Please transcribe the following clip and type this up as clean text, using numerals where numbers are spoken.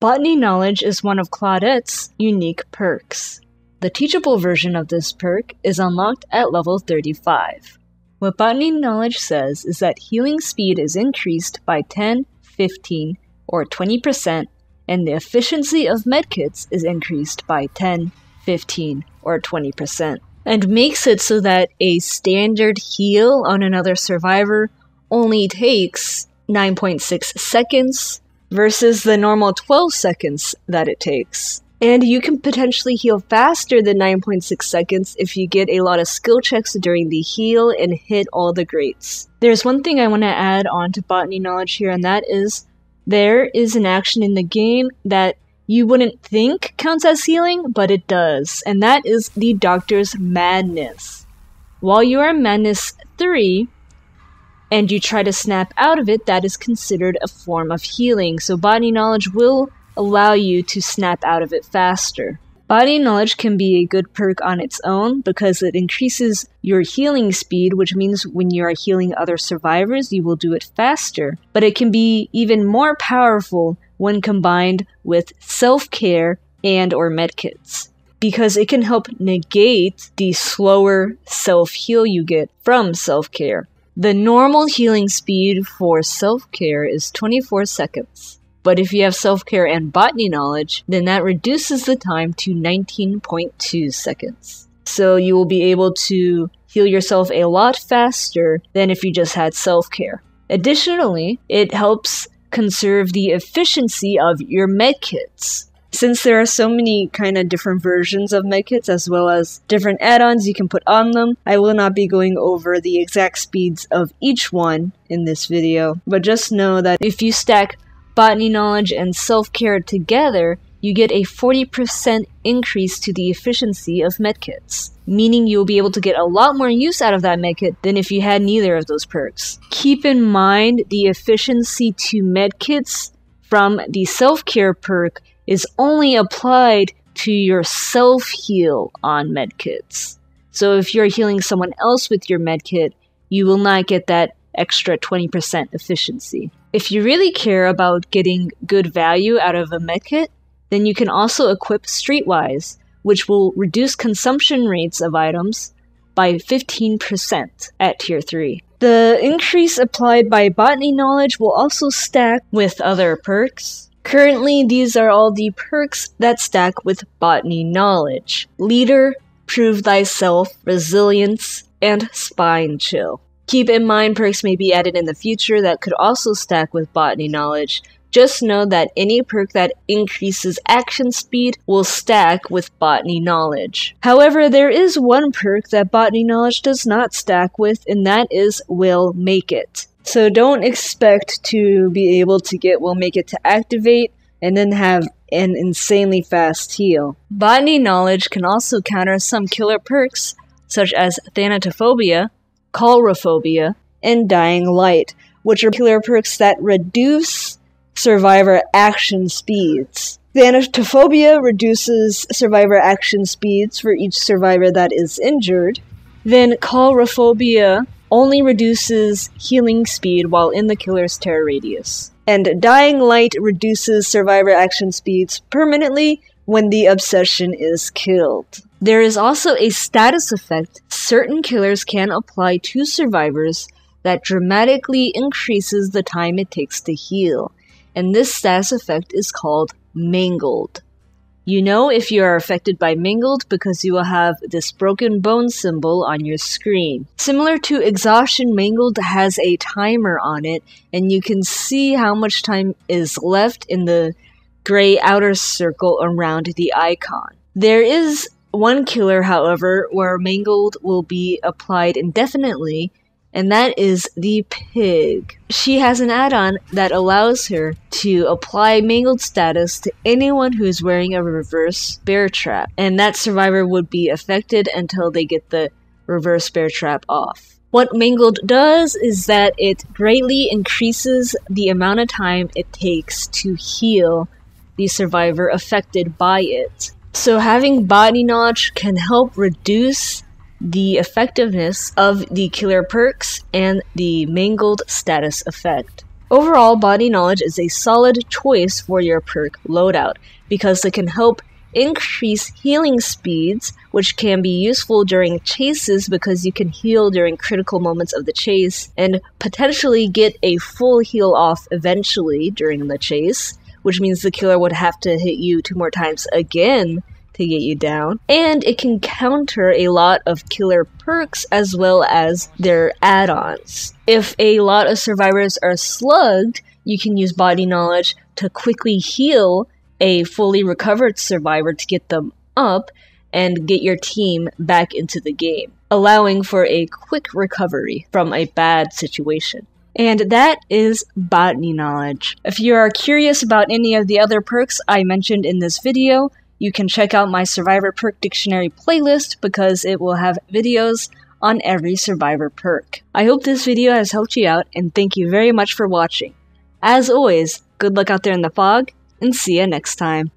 Botany Knowledge is one of Claudette's unique perks. The teachable version of this perk is unlocked at level 35. What Botany Knowledge says is that healing speed is increased by 10, 15, or 20%, and the efficiency of medkits is increased by 10, 15, or 20%, and makes it so that a standard heal on another survivor only takes 9.6 seconds versus the normal 12 seconds that it takes. And you can potentially heal faster than 9.6 seconds if you get a lot of skill checks during the heal and hit all the greats. There's one thing I want to add on to Botany Knowledge here, and that is there is an action in the game that you wouldn't think counts as healing, but it does, and that is the Doctor's Madness. While you are Madness 3, and you try to snap out of it, that is considered a form of healing, so Botany Knowledge will allow you to snap out of it faster. Botany Knowledge can be a good perk on its own because it increases your healing speed, which means when you are healing other survivors, you will do it faster. But it can be even more powerful when combined with self-care and or medkits, because it can help negate the slower self-heal you get from self-care. The normal healing speed for self-care is 24 seconds. But if you have self-care and Botany Knowledge, then that reduces the time to 19.2 seconds. So you will be able to heal yourself a lot faster than if you just had self-care. Additionally, it helps conserve the efficiency of your medkits. Since there are so many kind of different versions of medkits as well as different add-ons you can put on them, I will not be going over the exact speeds of each one in this video. But just know that if you stack Botany Knowledge and self-care together, you get a 40% increase to the efficiency of medkits, meaning you'll be able to get a lot more use out of that medkit than if you had neither of those perks. Keep in mind the efficiency to medkits from the self-care perk is only applied to your self-heal on medkits. So if you're healing someone else with your medkit, you will not get that extra 20% efficiency. If you really care about getting good value out of a medkit, then you can also equip Streetwise, which will reduce consumption rates of items by 15% at Tier 3. The increase applied by Botany Knowledge will also stack with other perks. Currently, these are all the perks that stack with Botany Knowledge: Leader, Prove Thyself, Resilience, and Spine Chill. Keep in mind perks may be added in the future that could also stack with Botany Knowledge. Just know that any perk that increases action speed will stack with Botany Knowledge. However, there is one perk that Botany Knowledge does not stack with, and that is Will Make It. So don't expect to be able to get Will Make It to activate and then have an insanely fast heal. Botany Knowledge can also counter some killer perks, such as Thanatophobia, Coulrophobia, and Dying Light, which are killer perks that reduce survivor action speeds. Thanatophobia reduces survivor action speeds for each survivor that is injured. Then Coulrophobia only reduces healing speed while in the killer's terror radius. And Dying Light reduces survivor action speeds permanently when the obsession is killed. There is also a status effect certain killers can apply to survivors that dramatically increases the time it takes to heal, and this status effect is called Mangled. You know if you are affected by Mangled because you will have this broken bone symbol on your screen. Similar to Exhaustion, Mangled has a timer on it, and you can see how much time is left in the gray outer circle around the icon. There is one killer, however, where Mangled will be applied indefinitely, and that is the Pig. She has an add-on that allows her to apply Mangled status to anyone who is wearing a reverse bear trap, and that survivor would be affected until they get the reverse bear trap off. What Mangled does is that it greatly increases the amount of time it takes to heal the survivor affected by it. So having Botany Knowledge can help reduce the effectiveness of the killer perks and the Mangled status effect. Overall, Botany Knowledge is a solid choice for your perk loadout because it can help increase healing speeds, which can be useful during chases because you can heal during critical moments of the chase and potentially get a full heal off eventually during the chase, which means the killer would have to hit you 2 more times again to get you down. And it can counter a lot of killer perks as well as their add-ons. If a lot of survivors are slugged, you can use Botany Knowledge to quickly heal a fully recovered survivor to get them up and get your team back into the game, allowing for a quick recovery from a bad situation. And that is Botany Knowledge. If you are curious about any of the other perks I mentioned in this video, you can check out my Survivor Perk Dictionary playlist because it will have videos on every Survivor perk. I hope this video has helped you out, and thank you very much for watching. As always, good luck out there in the fog, and see ya next time.